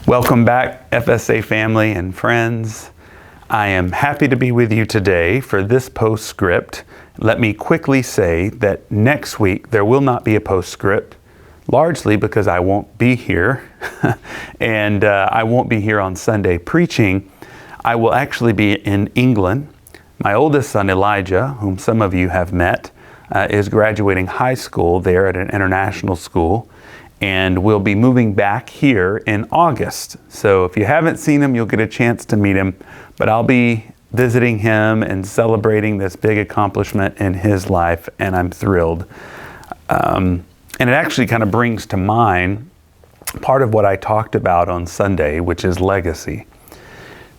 Welcome back, FSA family and friends. I am happy to be with you today for this postscript. Let me quickly say that next week there will not be a postscript, largely because I won't be here, and I won't be here on Sunday preaching. I will actually be in England. My oldest son, Elijah, whom some of you have met, is graduating high school there at an international school, and we'll be moving back here in August. So if you haven't seen him, you'll get a chance to meet him, but I'll be visiting him and celebrating this big accomplishment in his life, and I'm thrilled. And it actually kind of brings to mind part of what I talked about on Sunday, which is legacy.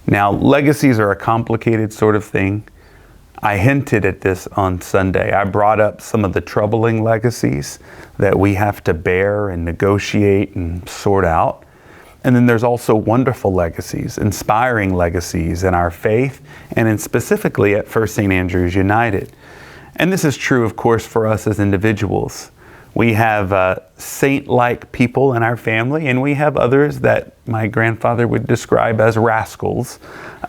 Now, legacies are a complicated sort of thing. I hinted at this on Sunday. I brought up some of the troubling legacies that we have to bear and negotiate and sort out. And then there's also wonderful legacies, inspiring legacies in our faith and in specifically at First St. Andrews United. And this is true, of course, for us as individuals. We have saint-like people in our family, and we have others that my grandfather would describe as rascals.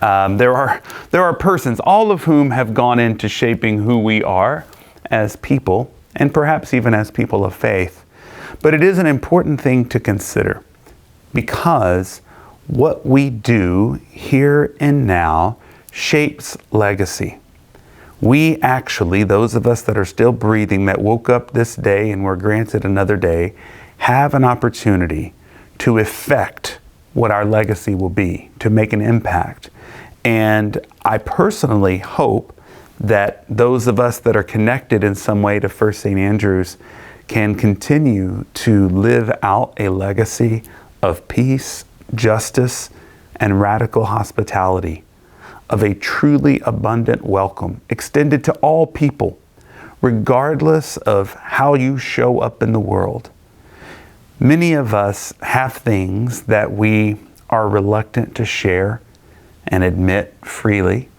There are persons, all of whom have gone into shaping who we are as people, and perhaps even as people of faith. But it is an important thing to consider, because what we do here and now shapes legacy. We actually, those of us that are still breathing, that woke up this day and were granted another day, have an opportunity to affect what our legacy will be, to make an impact. And I personally hope that those of us that are connected in some way to First St. Andrews can continue to live out a legacy of peace, justice, and radical hospitality, of a truly abundant welcome extended to all people, regardless of how you show up in the world. Many of us have things that we are reluctant to share and admit freely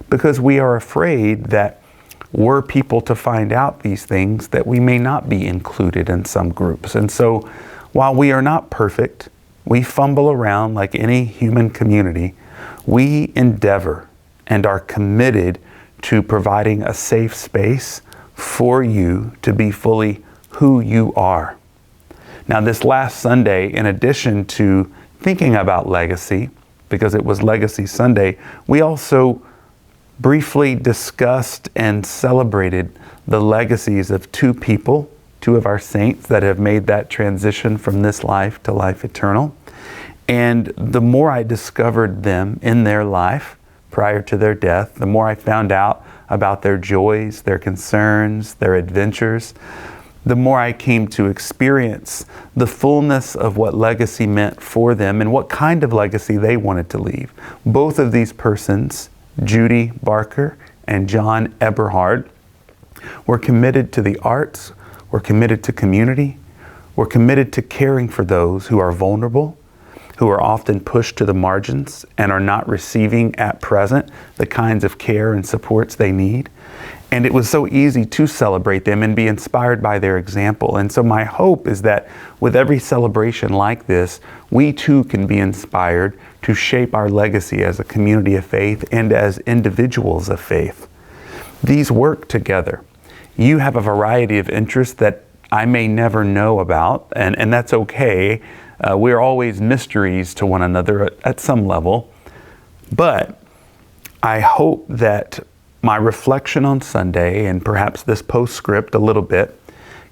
because we are afraid that were people to find out these things, that we may not be included in some groups. And so while we are not perfect, we fumble around like any human community. We endeavor and are committed to providing a safe space for you to be fully who you are. Now, this last Sunday, in addition to thinking about legacy, because it was Legacy Sunday, we also briefly discussed and celebrated the legacies of two people, two of our saints that have made that transition from this life to life eternal. And the more I discovered them in their life prior to their death, the more I found out about their joys, their concerns, their adventures, the more I came to experience the fullness of what legacy meant for them and what kind of legacy they wanted to leave. Both of these persons, Judy Barker and John Eberhard, were committed to the arts, were committed to community, were committed to caring for those who are vulnerable, who are often pushed to the margins and are not receiving at present the kinds of care and supports they need. And it was so easy to celebrate them and be inspired by their example. And so my hope is that with every celebration like this, we too can be inspired to shape our legacy as a community of faith and as individuals of faith. These work together. You have a variety of interests that I may never know about, and that's okay. We're always mysteries to one another at some level. But I hope that my reflection on Sunday, and perhaps this postscript a little bit,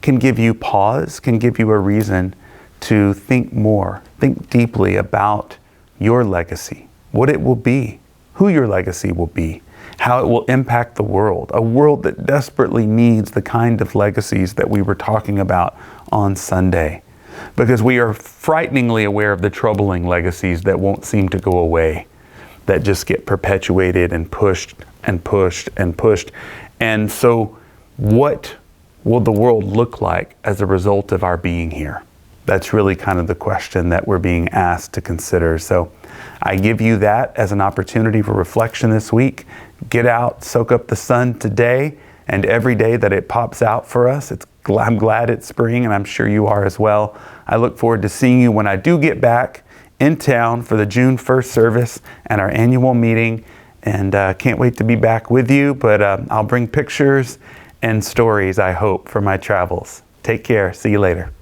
can give you pause, can give you a reason to think more, think deeply about your legacy, what it will be, who your legacy will be, how it will impact the world, a world that desperately needs the kind of legacies that we were talking about on Sunday. Because we are frighteningly aware of the troubling legacies that won't seem to go away, that just get perpetuated and pushed and pushed and pushed. And so what will the world look like as a result of our being here? That's really kind of the question that we're being asked to consider. So I give you that as an opportunity for reflection this week. Get out, soak up the sun today, And every day that it pops out for us, I'm glad it's spring, and I'm sure you are as well. I look forward to seeing you when I do get back in town for the June 1st service and our annual meeting. And can't wait to be back with you, but I'll bring pictures and stories, I hope, for my travels. Take care. See you later.